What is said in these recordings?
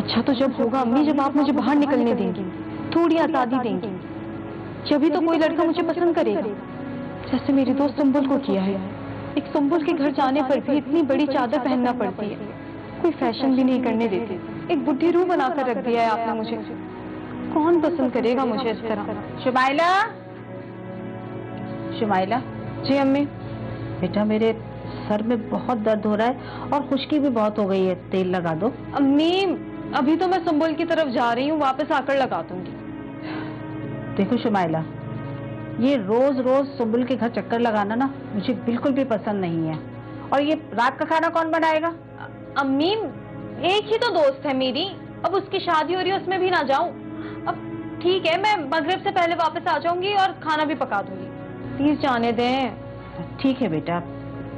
अच्छा तो जब होगा अम्मी, जब आप मुझे बाहर निकलने देंगी, थोड़ी आजादी देंगी, जब तो कोई लड़का मुझे पसंद करेगा, जैसे मेरी दोस्त सुंबुल को किया है। एक सुंबुल के घर जाने पर भी इतनी बड़ी चादर पहनना पड़ती है, कोई फैशन भी नहीं करने देते। एक बुढ़ी रूह बनाकर रख दिया है आपने मुझे। कौन पसंद करेगा मुझे इस तरह? शुमाइला, शुमाइला। जी अम्मी। बेटा मेरे सर में बहुत दर्द हो रहा है और खुश्की भी बहुत हो गई है, तेल लगा दो। अम्मी अभी तो मैं सुंबुल की तरफ जा रही हूँ, वापस आकर लगा दूंगी। देखो शुमाइला, ये रोज रोज सुंबुल के घर चक्कर लगाना ना मुझे बिल्कुल भी पसंद नहीं है। और ये रात का खाना कौन बनाएगा? अम्मी एक ही तो दोस्त है मेरी, अब उसकी शादी हो रही है, उसमें भी ना जाऊं। अब ठीक है, मैं मगरिब से पहले वापस आ जाऊंगी और खाना भी पका दूंगी। प्लीज जाने दें। ठीक है बेटा,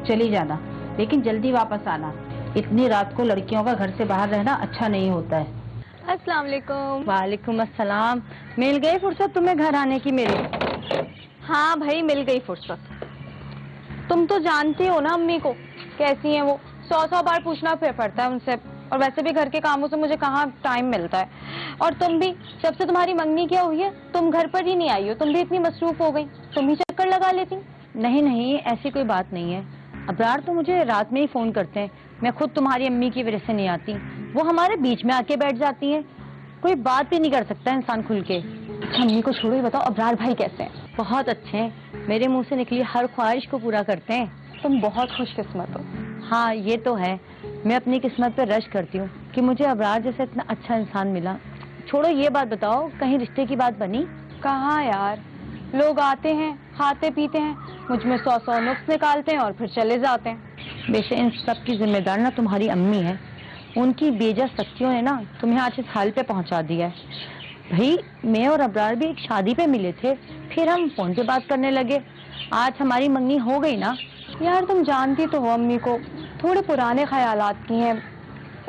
चली जाना, लेकिन जल्दी वापस आना। इतनी रात को लड़कियों का घर से बाहर रहना अच्छा नहीं होता है। अस्सलाम वालेकुम। वालेकुम अस्सलाम। मिल गई फुर्सत तुम्हें घर आने की मेरे? हाँ भाई मिल गई फुर्सत। तुम तो जानती हो ना अम्मी को, कैसी हैं वो, 100 बार पूछना पड़ता है उनसे, और वैसे भी घर के कामों से मुझे कहाँ टाइम मिलता है। और तुम भी, जब से तुम्हारी मंगनी क्या हुई है तुम घर पर ही नहीं आई हो, तुम भी इतनी मसरूफ हो गई, तुम ही चक्कर लगा लेती। नहीं नहीं, ऐसी कोई बात नहीं है। अबरार तो मुझे रात में ही फोन करते हैं, मैं खुद तुम्हारी अम्मी की वजह से नहीं आती, वो हमारे बीच में आके बैठ जाती हैं। कोई बात भी नहीं कर सकता इंसान खुल के। अच्छा अम्मी को छोड़ो, ये बताओ अबरार भाई कैसे हैं? बहुत अच्छे हैं, मेरे मुंह से निकली हर ख्वाहिश को पूरा करते हैं। तुम बहुत खुशकिस्मत हो। हाँ ये तो है, मैं अपनी किस्मत पे रश करती हूँ कि मुझे अबरार जैसे इतना अच्छा इंसान मिला। छोड़ो ये बात बताओ, कहीं रिश्ते की बात बनी? कहाँ यार, लोग आते हैं, खाते पीते हैं, मुझ में 100 नुक्स निकालते हैं और फिर चले जाते हैं। वैसे इन सब की जिम्मेदार ना तुम्हारी अम्मी है, उनकी बेजा शक्तियों ने ना तुम्हें आज इस हाल पे पहुंचा दिया है। भाई मैं और अबरार भी एक शादी पे मिले थे, फिर हम फोन पे बात करने लगे, आज हमारी मंगनी हो गई ना। यार तुम जानती तो हो अम्मी को, थोड़े पुराने ख्यालात की हैं,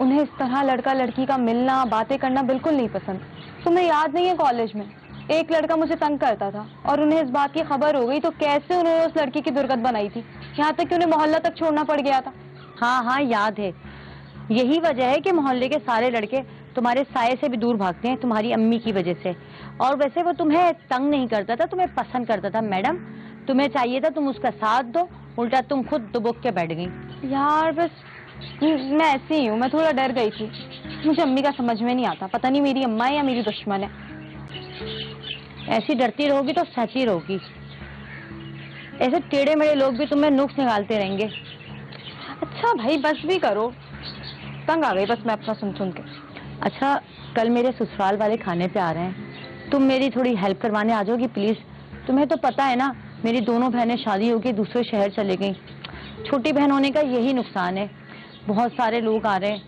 उन्हें इस तरह लड़का लड़की का मिलना बातें करना बिल्कुल नहीं पसंद। तुम्हें याद नहीं है कॉलेज में एक लड़का मुझे तंग करता था और उन्हें इस बात की खबर हो गई तो कैसे उन्होंने उस लड़की की दुर्गत बनाई थी, यहाँ तक कि उन्हें मोहल्ला तक छोड़ना पड़ गया था। हाँ हाँ याद है, यही वजह है कि मोहल्ले के सारे लड़के तुम्हारे साये से भी दूर भागते हैं, तुम्हारी अम्मी की वजह से। और वैसे वो तुम्हें तंग नहीं करता था, तुम्हें पसंद करता था। मैडम तुम्हें चाहिए था तुम उसका साथ दो, उल्टा तुम खुद दुबक के बैठ गई। यार बस मैं ऐसी ही हूँ, मैं थोड़ा डर गई थी, मुझे अम्मी का समझ में नहीं आता, पता नहीं मेरी अम्मा है या मेरी दुश्मन है। ऐसी डरती रहोगी तो सहती रहोगी, ऐसे टेढ़े मेढ़े लोग भी तुम्हें नुक्स निकालते रहेंगे। अच्छा भाई बस भी करो, तंग आ गई बस मैं अपना सुन सुन के। अच्छा कल मेरे ससुराल वाले खाने पे आ रहे हैं, तुम मेरी थोड़ी हेल्प करवाने आ जाओगी प्लीज? तुम्हें तो पता है ना मेरी दोनों बहनें शादी होके दूसरे शहर चले गई, छोटी बहन होने का यही नुकसान है। बहुत सारे लोग आ रहे हैं,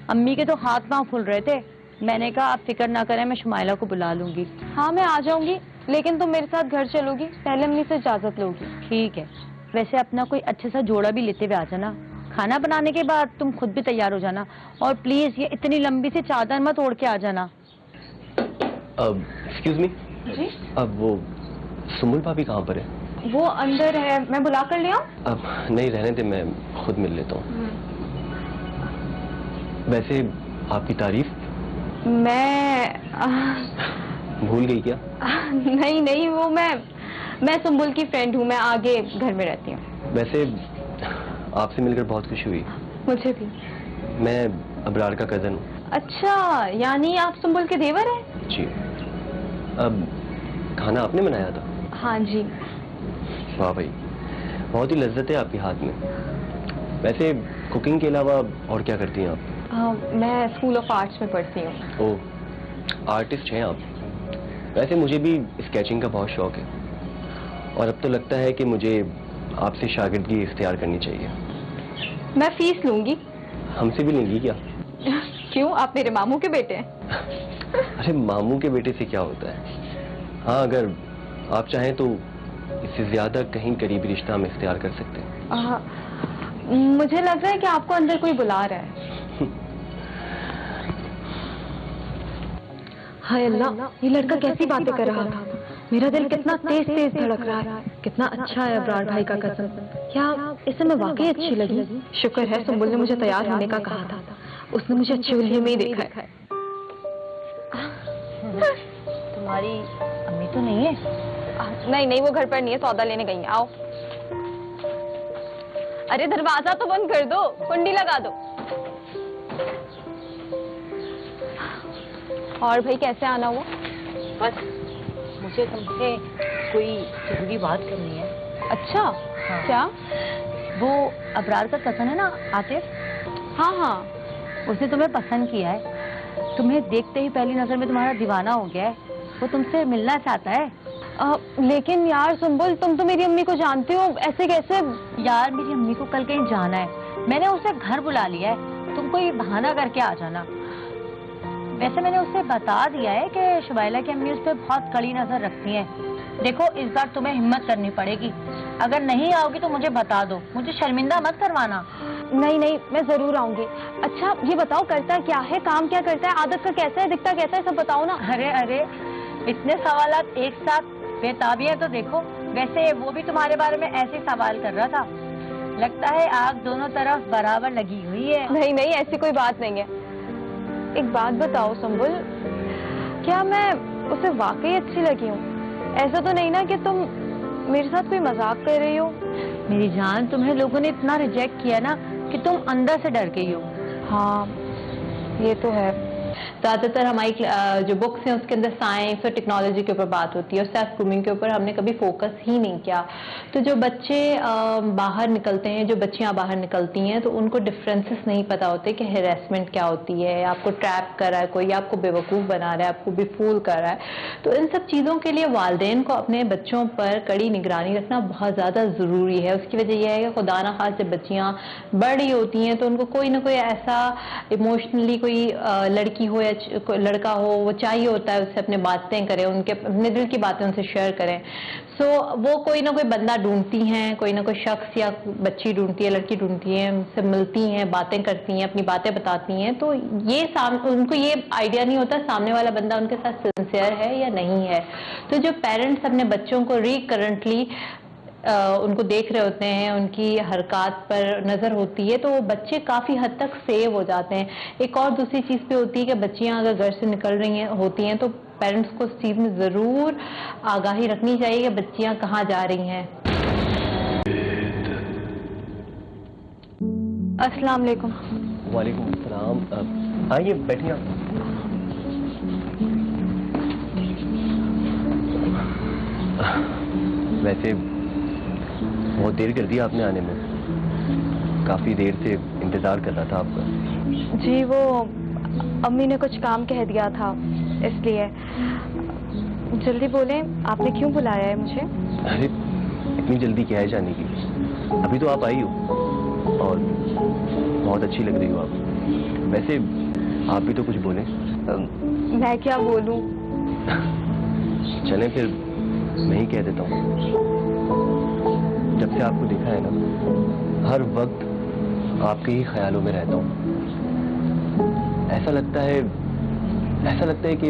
अम्मी के तो हाथ पांव फूल रहे थे, मैंने कहा आप फिक्र ना करें, मैं शुमाइला को बुला लूंगी। हाँ मैं आ जाऊंगी, लेकिन तुम मेरे साथ घर चलोगी, पहले अम्मी से इजाजत लोगी। ठीक है, वैसे अपना कोई अच्छे सा जोड़ा भी लेते हुए आ जाना, खाना बनाने के बाद तुम खुद भी तैयार हो जाना, और प्लीज ये इतनी लंबी सी चादर मत ओढ़ के आ जाना। एक्सक्यूज मी जी? अब वो सुमुल भाभी कहाँ पर है? वो अंदर है, मैं बुला कर ले आऊं? अब नहीं रहने दे, मैं खुद मिल लेता हूँ। वैसे आपकी तारीफ मैं भूल गई क्या? नहीं नहीं, वो मैं सुंबुल की फ्रेंड हूँ, मैं आगे घर में रहती हूँ। वैसे आपसे मिलकर बहुत खुशी हुई। मुझे भी। मैं अबरार का कजन हूँ। अच्छा यानी आप सुंबुल के देवर हैं? जी। अब खाना आपने बनाया था? हाँ जी। वाह भाई, बहुत ही लज्जत है आपके हाथ में। वैसे कुकिंग के अलावा और क्या करती हैं आप? मैं स्कूल ऑफ आर्ट्स में पढ़ती हूँ। ओह, आर्टिस्ट हैं आप। वैसे मुझे भी स्केचिंग का बहुत शौक है, और अब तो लगता है कि मुझे आपसे शागिर्दगी इख्तियार करनी चाहिए। मैं फीस लूंगी। हमसे भी लेंगी क्या? क्यों, आप मेरे मामू के बेटे हैं? अरे मामू के बेटे से क्या होता है। हाँ अगर आप चाहें तो इससे ज्यादा कहीं करीबी रिश्ता हम इख्तियार कर सकते हैं। मुझे लग रहा है कि आपको अंदर कोई बुला रहा है। हाय अल्लाह, ये लड़का कैसी बातें कर रहा था, मेरा दिल कितना तेज तेज धड़क रहा है। कितना अच्छा है अबरार भाई का कसम, क्या इसे मैं वाकई अच्छी लगी। शुक्र है सुंबुल ने मुझे तैयार होने का कहा था, उसने मुझे अच्छी उल्ली में ही देखा है। तुम्हारी अम्मी तो नहीं है? नहीं नहीं, वो घर पर नहीं है, सौदा लेने गई है। आओ। अरे दरवाजा तो बंद कर दो, कुंडी लगा दो। और भाई कैसे आना हुआ? बस मुझे तुमसे कोई जरूरी बात करनी है। अच्छा। हाँ। क्या? वो अबरार का कजन है ना, आतिफ, हाँ हाँ। उसने तुम्हें पसंद किया है। तुम्हें देखते ही पहली नजर में तुम्हारा दीवाना हो गया है। वो तुमसे मिलना चाहता है। लेकिन यार सुंबुल, तुम तो मेरी अम्मी को जानती हो, ऐसे कैसे? यार मेरी अम्मी को कल कहीं जाना है, मैंने उसे घर बुला लिया है, तुम कोई बहाना करके आ जाना। वैसे मैंने उससे बता दिया है कि शुबाइला की अम्मी उस पर बहुत कड़ी नजर रखती हैं। देखो इस बार तुम्हें हिम्मत करनी पड़ेगी, अगर नहीं आओगी तो मुझे बता दो, मुझे शर्मिंदा मत करवाना। नहीं नहीं, मैं जरूर आऊंगी। अच्छा ये बताओ, करता क्या है, काम क्या करता है, आदत का कैसा है, दिखता कैसा है, सब बताओ ना। अरे अरे, इतने सवालात एक साथ बेताबी है तो देखो। वैसे वो भी तुम्हारे बारे में ऐसे सवाल कर रहा था, लगता है आग दोनों तरफ बराबर लगी हुई है। नहीं नहीं, ऐसी कोई बात नहीं है। एक बात बताओ सुंबुल, क्या मैं उसे वाकई अच्छी लगी हूँ? ऐसा तो नहीं ना कि तुम मेरे साथ कोई मजाक कर रही हो? मेरी जान, तुम्हें लोगों ने इतना रिजेक्ट किया ना कि तुम अंदर से डर गई हो। हाँ ये तो है। ज़्यादातर हमारी जो बुक्स हैं उसके अंदर साइंस और टेक्नोलॉजी के ऊपर बात होती है और सेल्फ ग्रूमिंग के ऊपर हमने कभी फोकस ही नहीं किया। तो जो बच्चे बाहर निकलते हैं, जो बच्चियां बाहर निकलती हैं, तो उनको डिफरेंसेस नहीं पता होते कि हैरेसमेंट क्या होती है, आपको ट्रैप कर रहा है कोई, आपको बेवकूफ़ बना रहा है, आपको बेफूल कर रहा है। तो इन सब चीज़ों के लिए वालिदैन को अपने बच्चों पर कड़ी निगरानी रखना बहुत ज़्यादा ज़रूरी है। उसकी वजह यह है कि खुदा न खास जब बच्चियाँ बड़ी होती हैं तो उनको कोई ना कोई ऐसा इमोशनली कोई लड़की हो या लड़का हो, वो चाहिए होता है उससे अपने बातें करें, उनके अपने दिल की बातें उनसे शेयर करें। सो वो कोई ना कोई बंदा ढूंढती हैं, कोई ना कोई शख्स या बच्ची ढूंढती है, लड़की ढूंढती है, उनसे मिलती हैं, बातें करती हैं, अपनी बातें बताती हैं। तो ये उनको ये आइडिया नहीं होता सामने वाला बंदा उनके साथ सिंसियर है या नहीं है। तो जो पेरेंट्स अपने बच्चों को रिकरेंटली उनको देख रहे होते हैं, उनकी हरकत पर नज़र होती है, तो वो बच्चे काफ़ी हद तक सेव हो जाते हैं। एक और दूसरी चीज़ पे होती है कि बच्चियां अगर घर से निकल रही होती हैं तो पेरेंट्स को इस चीज़ में ज़रूर आगाही रखनी चाहिए कि बच्चियां कहाँ जा रही हैं। अस्सलाम वालेकुम। वालेकुम सलाम। आइए बैठिए आप। वैसे बहुत देर कर दी आपने आने में, काफी देर से इंतजार कर रहा था आपका। जी वो अम्मी ने कुछ काम कह दिया था इसलिए। जल्दी बोलें, आपने क्यों बुलाया है मुझे? अरे इतनी जल्दी क्या है जाने की, अभी तो आप आई हो और बहुत अच्छी लग रही हो आप। वैसे आप भी तो कुछ बोलें। मैं क्या बोलूं? चलें फिर मैं ही कह देता हूँ। जब से आपको देखा है ना, हर वक्त आपके ही ख्यालों में रहता हूँ। ऐसा लगता है कि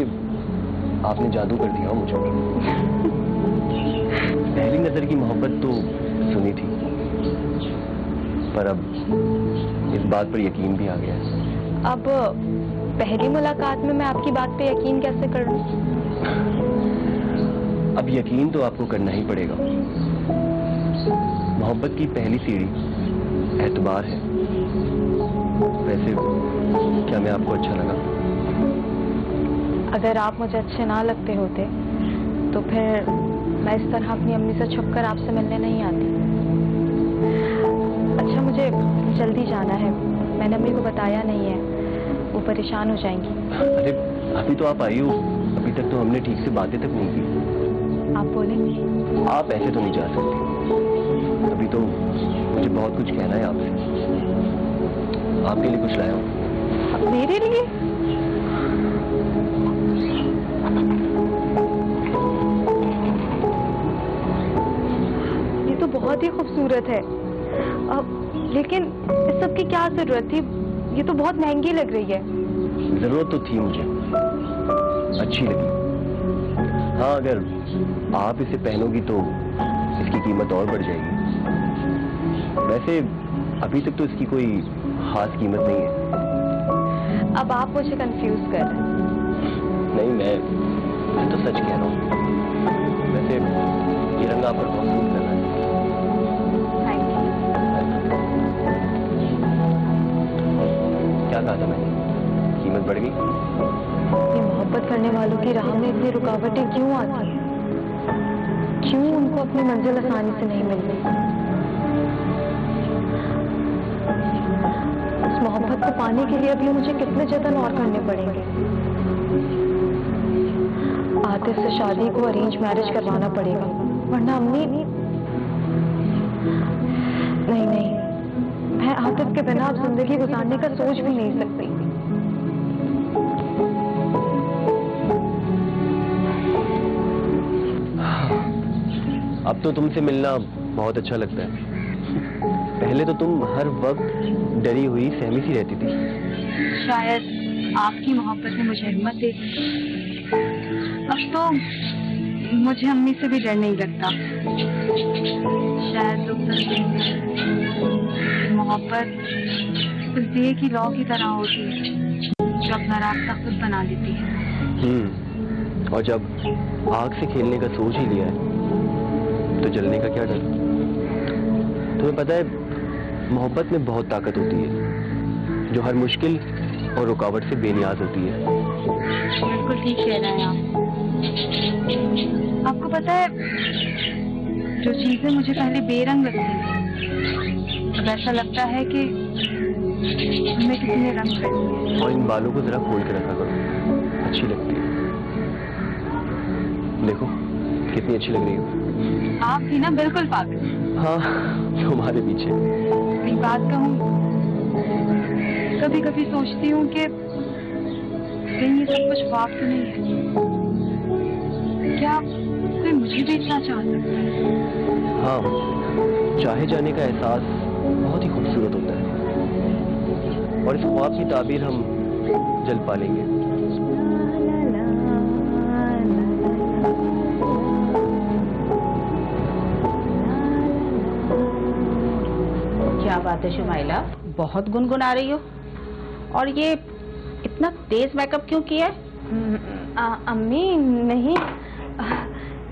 आपने जादू कर दिया हो मुझ पर। पहली नजर की मोहब्बत तो सुनी थी, पर अब इस बात पर यकीन भी आ गया है। अब पहली मुलाकात में मैं आपकी बात पे यकीन कैसे कर लूं? अब यकीन तो आपको करना ही पड़ेगा। मोहब्बत की पहली सीढ़ी एतबार है। वैसे क्या मैं आपको अच्छा लगा? अगर आप मुझे अच्छे ना लगते होते तो फिर मैं इस तरह अपनी अम्मी से छुपकर आपसे मिलने नहीं आती। अच्छा मुझे जल्दी जाना है, मैंने अम्मी को बताया नहीं है, वो परेशान हो जाएंगी। अरे अभी तो आप आई हो, अभी तक तो हमने ठीक से बातें तक नहीं की। आप बोलेंगे? आप ऐसे तो नहीं जा सकती, अभी तो मुझे बहुत कुछ कहना है आपसे। आपके लिए कुछ लाया हूँ। मेरे लिए? ये तो बहुत ही खूबसूरत है। लेकिन इस सब की क्या जरूरत थी? ये तो बहुत महंगी लग रही है। जरूरत तो थी मुझे, अच्छी लगी। हाँ अगर आप इसे पहनोगी तो इसकी कीमत और बढ़ जाएगी। वैसे अभी तक तो इसकी कोई खास कीमत नहीं है। अब आप मुझे कंफ्यूज कर रहे हैं। नहीं, मैं मैं तो सच कह रहा हूँ। वैसे ये रंग आप पर बहुत सूट कर रहा है। क्या कहा था मैंने? कीमत बढ़ गई? ये मोहब्बत करने वालों की राह में इतनी रुकावटें क्यों आती हैं? क्यों उनको अपनी मंजिल आसानी से नहीं मिलती? उस मोहब्बत को पाने के लिए अभी मुझे कितने जतन और करने पड़ेंगे। आतिफ से शादी को अरेंज मैरिज करवाना पड़ेगा, वरना अम्मी नहीं, मैं आतिफ के बिना अब जिंदगी गुजारने का सोच भी नहीं सकती। अब तो तुमसे मिलना बहुत अच्छा लगता है। पहले तो तुम हर वक्त डरी हुई सहमी सी रहती थी। शायद आपकी मोहब्बत ने मुझे हिम्मत दे दी। अब तो मुझे अम्मी से भी डर नहीं लगता। शायद लोग मोहब्बत उस दिए की लौ की तरह होती है जो अपना रास्ता खुद बना लेती है। और जब आग से खेलने का सोच ही लिया है तो जलने का क्या डर? तुम्हें पता है मोहब्बत में बहुत ताकत होती है जो हर मुश्किल और रुकावट से बेनियाज होती है। बिल्कुल ठीक कह रहे हैं आप। आपको पता है जो चीजें मुझे पहले बेरंग लगती थी अब ऐसा लगता है कि उनमें किसी ने रंग कर दिया। और इन बालों को जरा खोल के रखा करो, अच्छी लगती है। देखो कितनी अच्छी लग रही हो। आप भी ना बिल्कुल पागल। हाँ, तुम्हारे पीछे। एक बात कहूँ, कभी कभी सोचती हूँ कि कहीं ये सब कुछ ख्वाब तो नहीं है। क्या कोई मुझे भी इतना चाह सकता है? हाँ, चाहे जाने का एहसास बहुत ही खूबसूरत होता है और इस ख्वाब की ताबीर हम जल्द पालेंगे। क्या बात है शुमाइला, बहुत गुनगुना रही हो। और ये इतना तेज मेकअप क्यों किया है? अम्मी नहीं,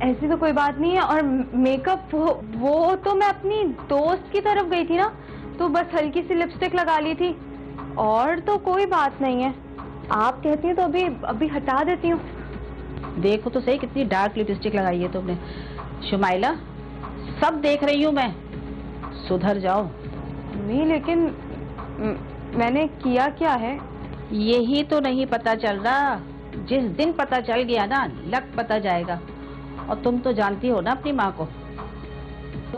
ऐसी तो कोई बात नहीं है। और मेकअप वो तो मैं अपनी दोस्त की तरफ गई थी ना, तो बस हल्की सी लिपस्टिक लगा ली थी, और तो कोई बात नहीं है। आप कहती हैं तो अभी हटा देती हूँ। देखो तो सही कितनी डार्क लिपस्टिक लगाई है तुमने। शुमाइला, सब देख रही हूँ मैं, सुधर जाओ। नहीं, लेकिन मैंने किया क्या है? यही तो नहीं पता चल रहा। जिस दिन पता चल गया ना, लग पता जाएगा। और तुम तो जानती हो ना अपनी माँ को।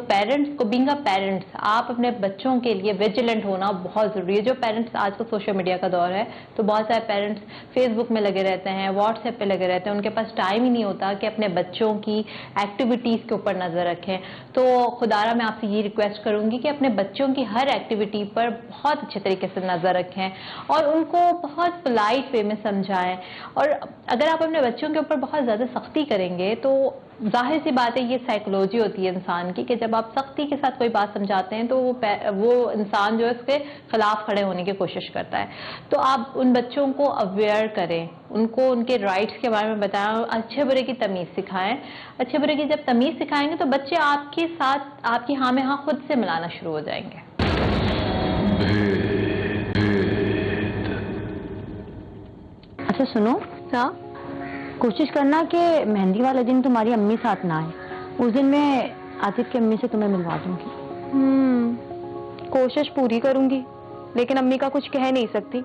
पेरेंट्स को, बीइंग अ पेरेंट्स, आप अपने बच्चों के लिए विजिलेंट होना बहुत जरूरी है। जो पेरेंट्स, आज का सोशल मीडिया का दौर है, तो बहुत सारे पेरेंट्स फेसबुक में लगे रहते हैं, व्हाट्सएप पे लगे रहते हैं, उनके पास टाइम ही नहीं होता कि अपने बच्चों की एक्टिविटीज के ऊपर नजर रखें। तो खुदारा मैं आपसे ये रिक्वेस्ट करूंगी कि अपने बच्चों की हर एक्टिविटी पर बहुत अच्छे तरीके से नजर रखें और उनको बहुत पोलाइट वे में समझाएं। और अगर आप अपने बच्चों के ऊपर बहुत ज्यादा सख्ती करेंगे तो जाहिर सी बात है, ये साइकोलॉजी होती है इंसान की कि जब आप सख्ती के साथ कोई बात समझाते हैं तो वो इंसान जो है उसके खिलाफ खड़े होने की कोशिश करता है। तो आप उन बच्चों को अवेयर करें, उनको उनके राइट्स के बारे में बताएं, अच्छे बुरे की तमीज सिखाएं। अच्छे बुरे की जब तमीज सिखाएंगे तो बच्चे आपके साथ आपकी हाँ में हाँ खुद से मिलाना शुरू हो जाएंगे। अच्छा सुनो, हाँ, कोशिश करना कि मेहंदी वाले दिन तुम्हारी अम्मी साथ ना आए। उस दिन मैं आतिफ की अम्मी से तुम्हें मिलवा दूंगी। कोशिश पूरी करूंगी, लेकिन अम्मी का कुछ कह नहीं सकती।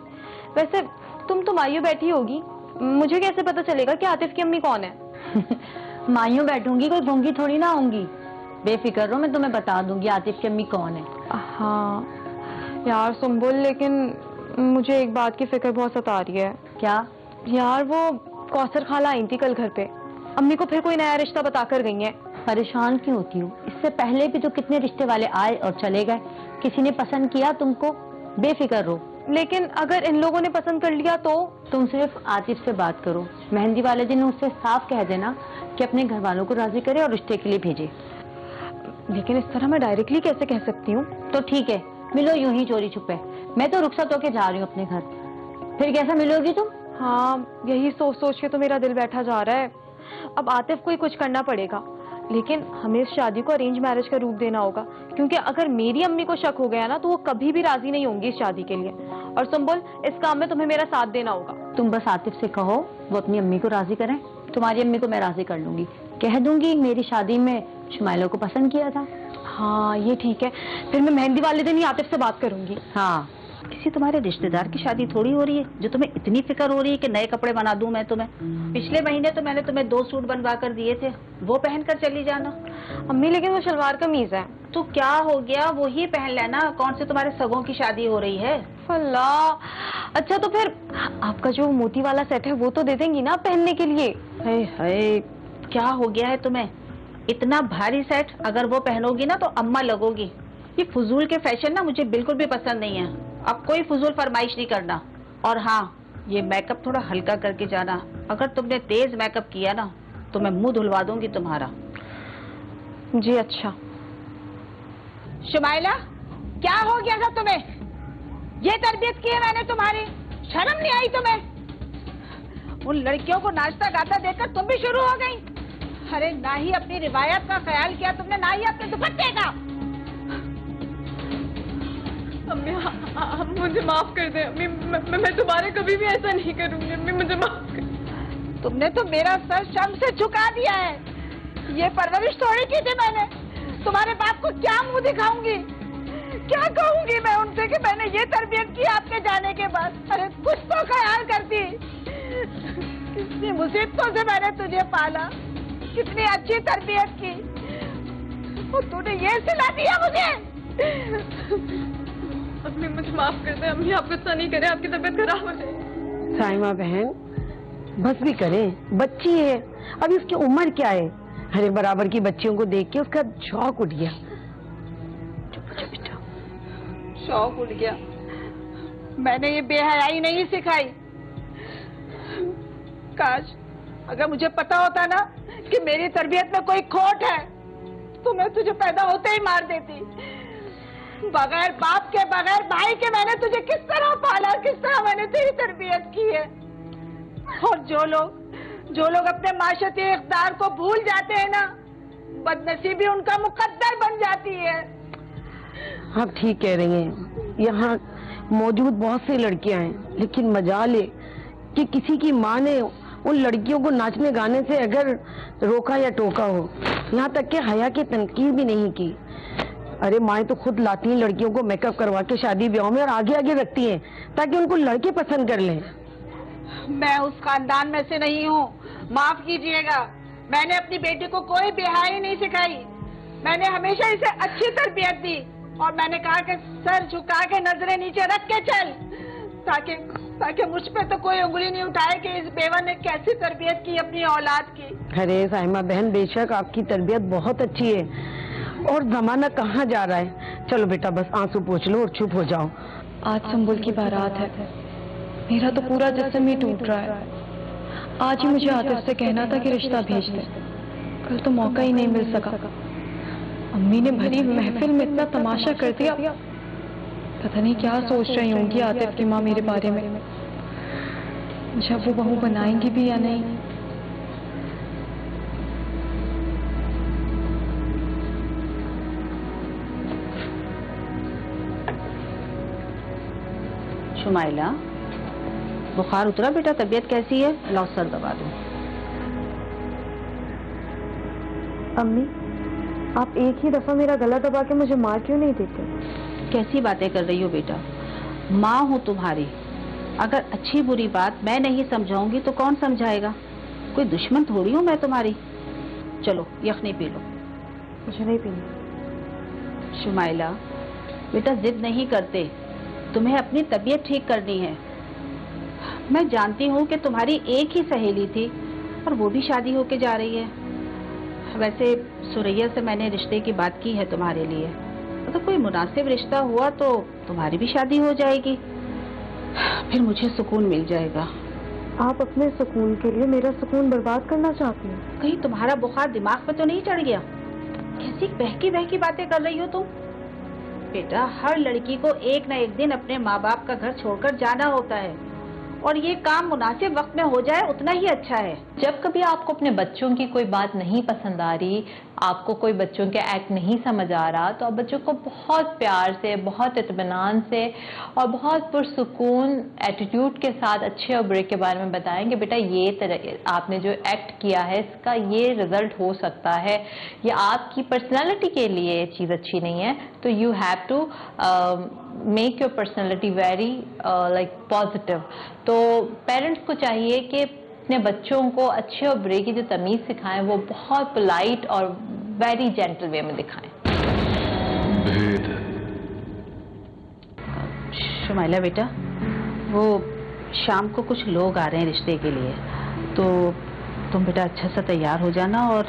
वैसे तुम तो मायूं बैठी होगी, मुझे कैसे पता चलेगा कि आतिफ की अम्मी कौन है? मायूं बैठूंगी, कोई गूंगी थोड़ी ना होंगी। बेफिक्र रहो, मैं तुम्हें बता दूंगी आतिफ की अम्मी कौन है। हाँ यार सुंबुल, लेकिन मुझे एक बात की फिक्र बहुत सता रही है। क्या? यार वो कौसर खाला आई थी कल घर पे, अम्मी को फिर कोई नया रिश्ता बताकर गई है। परेशान क्यों होती हो? इससे पहले भी तो कितने रिश्ते वाले आए और चले गए। किसी ने पसंद किया तुमको? बेफिक्र रहो। लेकिन अगर इन लोगों ने पसंद कर लिया तो? तुम सिर्फ आतिफ से बात करो, मेहंदी वाले दिन उससे साफ कह देना कि अपने घर वालों को राजी करे और रिश्ते के लिए भेजे। लेकिन इस तरह मैं डायरेक्टली कैसे कह सकती हूँ? तो ठीक है, मिलो यूं ही चोरी छुपे। मैं तो रुखसत होके जा रही हूँ अपने घर, फिर कैसा मिलोगी तुम? हाँ, यही सोच सोच के तो मेरा दिल बैठा जा रहा है। अब आतिफ को ही कुछ करना पड़ेगा, लेकिन हमें इस शादी को अरेंज मैरिज का रूप देना होगा, क्योंकि अगर मेरी अम्मी को शक हो गया ना तो वो कभी भी राजी नहीं होंगी इस शादी के लिए। और सुंबुल, इस काम में तुम्हें मेरा साथ देना होगा। तुम बस आतिफ से कहो वो अपनी अम्मी को राजी करें, तुम्हारी अम्मी को मैं राजी कर लूंगी। कह दूंगी मेरी शादी में शुमाइला को पसंद किया था। हाँ ये ठीक है, फिर मैं मेहंदी वाले दिन ही आतिफ से बात करूंगी। हाँ, किसी तुम्हारे रिश्तेदार की शादी थोड़ी हो रही है जो तुम्हें इतनी फिक्र हो रही है कि नए कपड़े बना दूं मैं तुम्हें। पिछले महीने तो मैंने तुम्हें 2 सूट बनवा कर दिए थे, वो पहनकर चली जाना। अम्मी लेकिन वो शलवार कमीज है। तो क्या हो गया, वो ही पहन लेना। कौन से तुम्हारे सगों की शादी हो रही है? अल्लाह, अच्छा तो फिर आपका जो मोती वाला सेट है वो तो दे देंगी ना पहनने के लिए? हाय हाय, क्या हो गया है तुम्हें? इतना भारी सेट अगर वो पहनोगी ना तो अम्मा लगोगी। ये फजूल के फैशन ना मुझे बिल्कुल भी पसंद नहीं है। अब कोई फजूल फरमाइश नहीं करना। और हाँ, ये मेकअप थोड़ा हल्का करके जाना। अगर तुमने तेज मेकअप किया ना तो मैं मुंह धुलवा दूंगी तुम्हारा। जी अच्छा। शुमाइला, क्या हो गया था तुम्हें? ये तरबियत की है मैंने तुम्हारी, शर्म नहीं आई तुम्हें? उन लड़कियों को नाचता गाता देखकर तुम भी शुरू हो गई। अरे ना ही अपनी रिवायत का ख्याल किया तुमने, ना ही अपने दुपट्टे का। अम्मी मुझे माफ कर दे अम्मी, मैं दोबारा कभी भी ऐसा नहीं करूंगी अम्मी, मुझे माफ कर। तुमने तो मेरा सर शर्म से झुका दिया है। ये परवरिश थोड़ी की थी मैंने। तुम्हारे बाप को क्या मुंह दिखाऊंगी, क्या कहूंगी मैं उनसे कि मैंने ये तरबियत की आपके जाने के बाद? अरे कुछ तो ख्याल करती। कितनी मुसीबतों से मैंने तुझे पाला, कितनी अच्छी तरबियत की, और तूने ये सिला दिया मुझे। अम्मी मुझे माफ कर दे अम्मी, आप गुस्सा नहीं करें, आपकी तबीयत खराब हो जाएगी। साइमा बहन, बस भी करें, बच्ची है अभी, उसकी उम्र क्या है? अरे बराबर की बच्चियों को देख के उसका शौक उठ गया। शौक उठ गया? मैंने ये बेहयाई नहीं सिखाई। काश अगर मुझे पता होता ना कि मेरी तरबियत में कोई खोट है तो मैं तुझे पैदा होते ही मार देती। बगैर बाप के, बगैर भाई के मैंने तुझे किस तरह पाला, किस तरह मैंने तेरी तरबियत की है। और जो लोग अपने माशरती इक़्तिदार को भूल जाते हैं ना, बदनसीबी उनका मुकद्दर बन जाती है। आप ठीक कह रही हैं, यहाँ मौजूद बहुत सी लड़कियां हैं, लेकिन मजाल है कि किसी की माँ ने उन लड़कियों को नाचने गाने से अगर रोका या टोका हो, यहाँ तक कि हया की तनकीर भी नहीं की। अरे माएँ तो खुद लाती हैं लड़कियों को मेकअप करवा के शादी ब्याह में और आगे आगे रखती हैं ताकि उनको लड़के पसंद कर लें। मैं उस खानदान में से नहीं हूँ, माफ कीजिएगा। मैंने अपनी बेटी को कोई बेहाई नहीं सिखाई। मैंने हमेशा इसे अच्छी तरबियत दी और मैंने कहा कि सर झुका के नजरें नीचे रख के चल, ताकि मुझ पे तो कोई उंगली नहीं उठाए कि इस बेवा ने कैसी तरबियत की अपनी औलाद की। अरे साइमा बहन, बेशक आपकी तरबियत बहुत अच्छी है और जमाना कहाँ जा रहा है। चलो बेटा बस आंसू पोंछ लो और चुप हो जाओ। आज संबुल की बारात है, मेरा तो पूरा जिस्म ही टूट रहा है। आज ही मुझे आतिफ से कहना था कि रिश्ता भेज दे, कल तो मौका ही नहीं मिल सका। अम्मी ने भरी महफिल में इतना तमाशा कर दिया, पता नहीं क्या सोच रही होंगी आतिफ की माँ मेरे बारे में। मुझे अब वो बहू बनाएंगी भी या नहीं। शुमाइला, बुखार उतरा बेटा? तबीयत कैसी है? लाओ सर दबा दो। अम्मी, आप एक ही दफा मेरा गला दबा के मुझे मार क्यों नहीं देते? कैसी बातें कर रही हो बेटा? माँ हूँ तुम्हारी, अगर अच्छी बुरी बात मैं नहीं समझाऊंगी तो कौन समझाएगा? कोई दुश्मन थोड़ी हूँ मैं तुम्हारी। चलो यखनी पी लो। मुझे नहीं पीनी। शुमाइला बेटा, जिद नहीं करते, तुम्हें अपनी तबीयत ठीक करनी है। मैं जानती हूँ कि तुम्हारी एक ही सहेली थी और वो भी शादी होके जा रही है। वैसे सुरैया से मैंने रिश्ते की बात की है तुम्हारे लिए, तो कोई मुनासिब रिश्ता हुआ तो तुम्हारी भी शादी हो जाएगी, फिर मुझे सुकून मिल जाएगा। आप अपने सुकून के लिए मेरा सुकून बर्बाद करना चाहती हैं? कहीं तुम्हारा बुखार दिमाग पे तो नहीं चढ़ गया? कैसी बहकी बहकी बातें कर रही हो तुम? बेटा, हर लड़की को एक न एक दिन अपने माँ बाप का घर छोड़कर जाना होता है और ये काम मुनासिब वक्त में हो जाए उतना ही अच्छा है। जब कभी आपको अपने बच्चों की कोई बात नहीं पसंद आ रही, आपको कोई बच्चों के एक्ट नहीं समझ आ रहा, तो आप बच्चों को बहुत प्यार से, बहुत इत्मीनान से और बहुत पुरसुकून एटीट्यूड के साथ अच्छे और बुरे के बारे में बताएं कि बेटा ये तरह आपने जो एक्ट किया है इसका ये रिजल्ट हो सकता है, ये आपकी पर्सनैलिटी के लिए ये चीज़ अच्छी नहीं है, तो you have to make your personality very like positive. तो पेरेंट्स को चाहिए कि अपने बच्चों को अच्छे और बुरे की जो तमीज़ सिखाएं वो बहुत पोलाइट और वेरी जेंटल वे में दिखाएं। शुमाइला बेटा, वो शाम को कुछ लोग आ रहे हैं रिश्ते के लिए, तो तुम बेटा अच्छा सा तैयार हो जाना और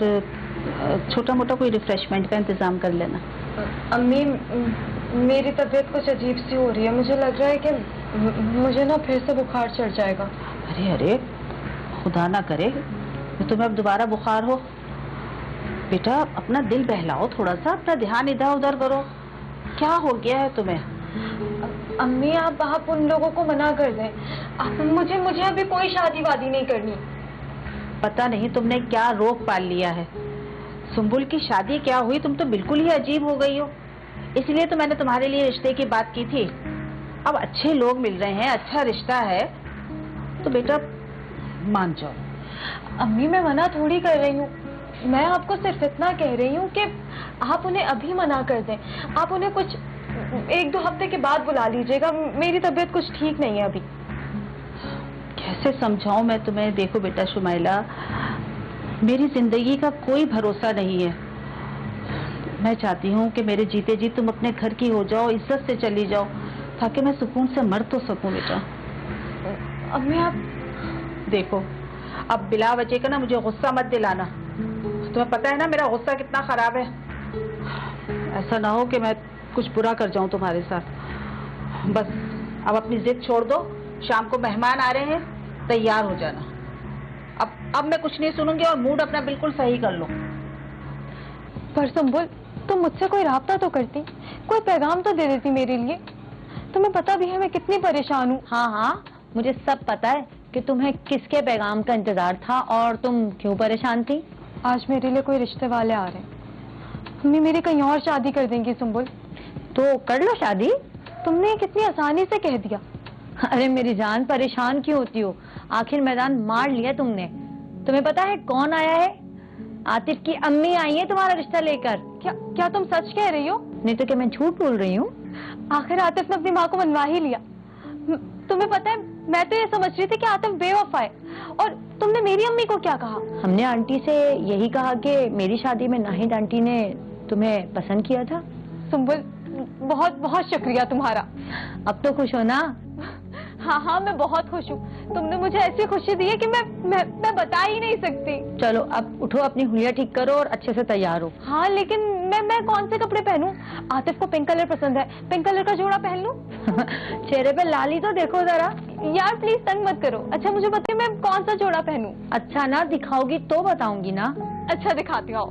छोटा मोटा कोई रिफ्रेशमेंट का इंतजाम कर लेना। अम्मी, मेरी तबीयत कुछ अजीब सी हो रही है, मुझे लग रहा है कि मुझे ना फिर से बुखार चढ़ जाएगा। अरे अरे, खुदा ना करे तुम्हें अब दोबारा बुखार हो। बेटा अपना दिल बहलाओ थोड़ा सा, अपना ध्यान इधर उधर करो। क्या हो गया है तुम्हें? अम्मी, आप उन लोगों को मना कर दें। मुझे अभी कोई शादी वादी नहीं करनी। पता नहीं तुमने क्या रोग पाल लिया है। सुंबुल की शादी क्या हुई, तुम तो बिल्कुल ही अजीब हो गई हो। इसलिए तो मैंने तुम्हारे लिए रिश्ते की बात की थी। अब अच्छे लोग मिल रहे हैं, अच्छा रिश्ता है, तो बेटा मान जाओ। अम्मी, मैं मना थोड़ी कर रही हूँ, मैं आपको सिर्फ इतना कह रही हूँ कि आप उन्हें अभी मना कर दें। आप उन्हें कुछ 1-2 हफ्ते के बाद बुला लीजिएगा, मेरी तबीयत कुछ ठीक नहीं है अभी। कैसे समझाऊं मैं तुम्हें? देखो बेटा शुमाइला, मेरी जिंदगी का कोई भरोसा नहीं है। मैं चाहती हूँ कि मेरे जीते जी तुम अपने घर की हो जाओ, इज्जत से चली जाओ, ताकि मैं सुकून से मर तो सकूं बेटा। अम्मी, आप देखो, अब बिला वजह का ना मुझे गुस्सा मत दिलाना। तुम्हें पता है ना मेरा गुस्सा कितना खराब है। ऐसा ना हो कि मैं कुछ बुरा कर जाऊं तुम्हारे साथ। बस अब अपनी जिद छोड़ दो, शाम को मेहमान आ रहे हैं, तैयार हो जाना। अब मैं कुछ नहीं सुनूंगी और मूड अपना बिल्कुल सही कर लो। पर सुंबुल, तुम मुझसे कोई राब्ता तो करती, कोई पैगाम तो दे देती मेरे लिए। तुम्हें पता भी है मैं कितनी परेशान हूँ। हाँ हाँ, मुझे सब पता है कि तुम्हें किसके पैगाम का इंतजार था और तुम क्यों परेशान थी। आज मेरे लिए कोई रिश्ते वाले आ रहे हैं। मम्मी मेरी कहीं और शादी कर देंगी सुंबुल। तो कर लो शादी। तुमने कितनी आसानी से कह दिया। अरे मेरी जान, परेशान क्यों होती हो? आखिर मैदान मार लिया तुमने। तुम्हें पता है कौन आया है? आतिफ की अम्मी आई है तुम्हारा रिश्ता लेकर। क्या तुम सच कह रही हो? नहीं तो क्या मैं झूठ बोल रही हूँ? आखिर आतिफ ने अपनी माँ को मनवा ही लिया। तुम्हें पता है, मैं तो ये समझ रही थी कि आतिफ बेवफा है, और तुमने मेरी अम्मी को क्या कहा? हमने आंटी से यही कहा कि मेरी शादी में नाहिद आंटी ने तुम्हें पसंद किया था। सुंबुल, बहुत बहुत शुक्रिया तुम्हारा। अब तो खुश हो ना? हाँ, मैं बहुत खुश हूँ। तुमने मुझे ऐसी खुशी दी है कि मैं बता ही नहीं सकती। चलो अब उठो, अपनी हुलिया ठीक करो और अच्छे से तैयार हो। हाँ, लेकिन मैं कौन से कपड़े पहनूं? आतिफ को पिंक कलर पसंद है, पिंक कलर का जोड़ा पहन लूं? चेहरे पे लाली तो देखो जरा। यार प्लीज तंग मत करो। अच्छा मुझे बताइए, मैं कौन सा जोड़ा पहनूं? अच्छा ना दिखाओगी तो बताऊंगी ना। अच्छा दिखाती हूँ।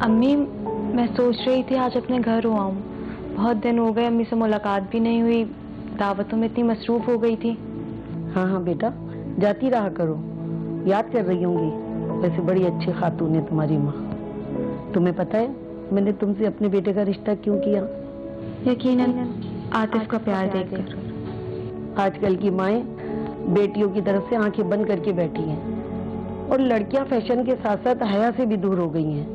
अम्मी, मैं सोच रही थी आज अपने घर हो आऊं। बहुत दिन हो गए, अम्मी से मुलाकात भी नहीं हुई, दावतों में इतनी मसरूफ हो गई थी। हाँ हाँ बेटा, जाती रहा करो, याद कर रही होंगी। वैसे बड़ी अच्छी खातून है तुम्हारी माँ। तुम्हें पता है मैंने तुमसे अपने बेटे का रिश्ता क्यों किया? यकीनन आतिफ का प्यार देखकर। आजकल की माएँ बेटियों की तरफ से आंखें बंद करके बैठी हैं, और लड़कियां फैशन के साथ साथ हया से भी दूर हो गई हैं।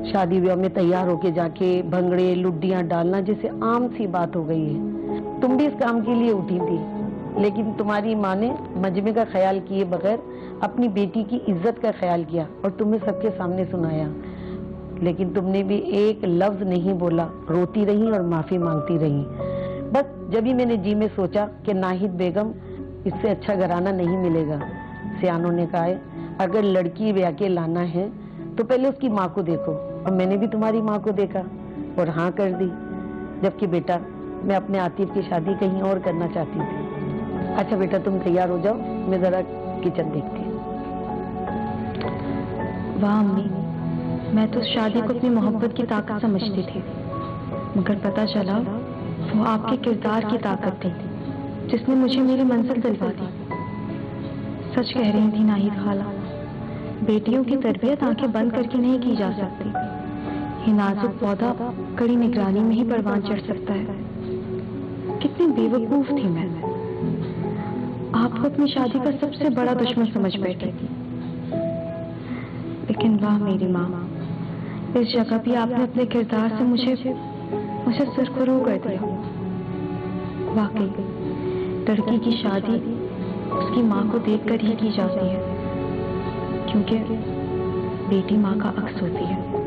शादी ब्याह में तैयार होके जाके भंगड़े लुड्डियां डालना जैसे आम सी बात हो गई है। तुम भी इस काम के लिए उठी थी, लेकिन तुम्हारी माँ ने मजमे का ख्याल किए बगैर अपनी बेटी की इज्जत का ख्याल किया और तुम्हें सबके सामने सुनाया। लेकिन तुमने भी एक लफ्ज नहीं बोला, रोती रही और माफी मांगती रही। बस जब ही मैंने जी में सोचा कि नाहिद बेगम इससे अच्छा घराना नहीं मिलेगा। सियानों ने कहा है अगर लड़की ब्याह के लाना है तो पहले उसकी माँ को देखो, और मैंने भी तुम्हारी माँ को देखा और हाँ कर दी। जबकि बेटा मैं अपने आतिफ की शादी कहीं और करना चाहती थी। अच्छा बेटा तुम तैयार हो जाओ, मैं जरा किचन देखती हूँ। वाह अम्मी, मैं तो शादी को अपनी मोहब्बत की ताकत समझती थी, मगर पता चला वो आपके किरदार की ताकत थी जिसने मुझे मेरी मंजिल दिलवा दी। सच कह रही थी नाहिद खाला, बेटियों की तरबियत आंखें बंद करके नहीं की जा सकती। ये नाजुक पौधा कड़ी निगरानी में ही परवान चढ़ सकता है। कितनी बेवकूफ थी मैं, आपको अपनी शादी का सबसे बड़ा दुश्मन समझ बैठी। लेकिन वाह मेरी माँ, इस जगह भी आपने अपने किरदार से मुझे सरखुरू कर दिया। वाकई लड़की की शादी उसकी माँ को देखकर ही की जाती है, क्योंकि बेटी माँ का अक्स होती है।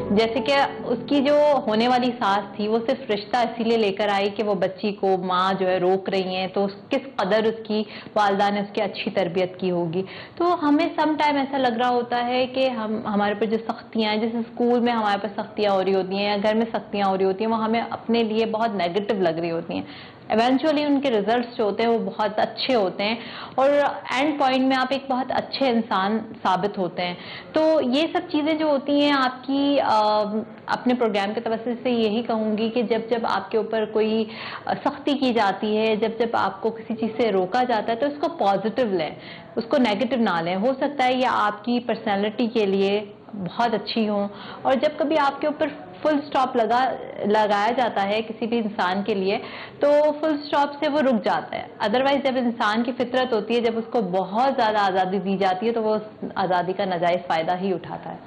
जैसे कि उसकी जो होने वाली सास थी वो सिर्फ रिश्ता इसीलिए लेकर आई कि वो बच्ची को माँ जो है रोक रही हैं, तो किस कदर उसकी वालदा ने उसकी अच्छी तरबियत की होगी। तो हमें सम टाइम ऐसा लग रहा होता है कि हमारे पर जो सख्तियाँ हैं, जैसे स्कूल में हमारे पर सख्तियाँ हो रही होती हैं या घर में सख्तियाँ हो रही होती हैं, वो हमें अपने लिए बहुत नेगेटिव लग रही होती हैं। इवेंचुअली उनके रिजल्ट्स जो होते हैं वो बहुत अच्छे होते हैं और एंड पॉइंट में आप एक बहुत अच्छे इंसान साबित होते हैं। तो ये सब चीज़ें जो होती हैं आपकी अपने प्रोग्राम के तवज्जो से यही कहूँगी कि जब जब आपके ऊपर कोई सख्ती की जाती है, जब जब आपको किसी चीज़ से रोका जाता है, तो इसको पॉजिटिव लें, उसको नेगेटिव ना लें। हो सकता है ये आपकी पर्सनैलिटी के लिए बहुत अच्छी हो, और जब कभी आपके ऊपर फुल स्टॉप लगाया जाता है किसी भी इंसान के लिए, तो फुल स्टॉप से वो रुक जाता है। अदरवाइज जब इंसान की फितरत होती है, जब उसको बहुत ज़्यादा आज़ादी दी जाती है, तो वो उस आज़ादी का नाजायज़ फ़ायदा ही उठाता है।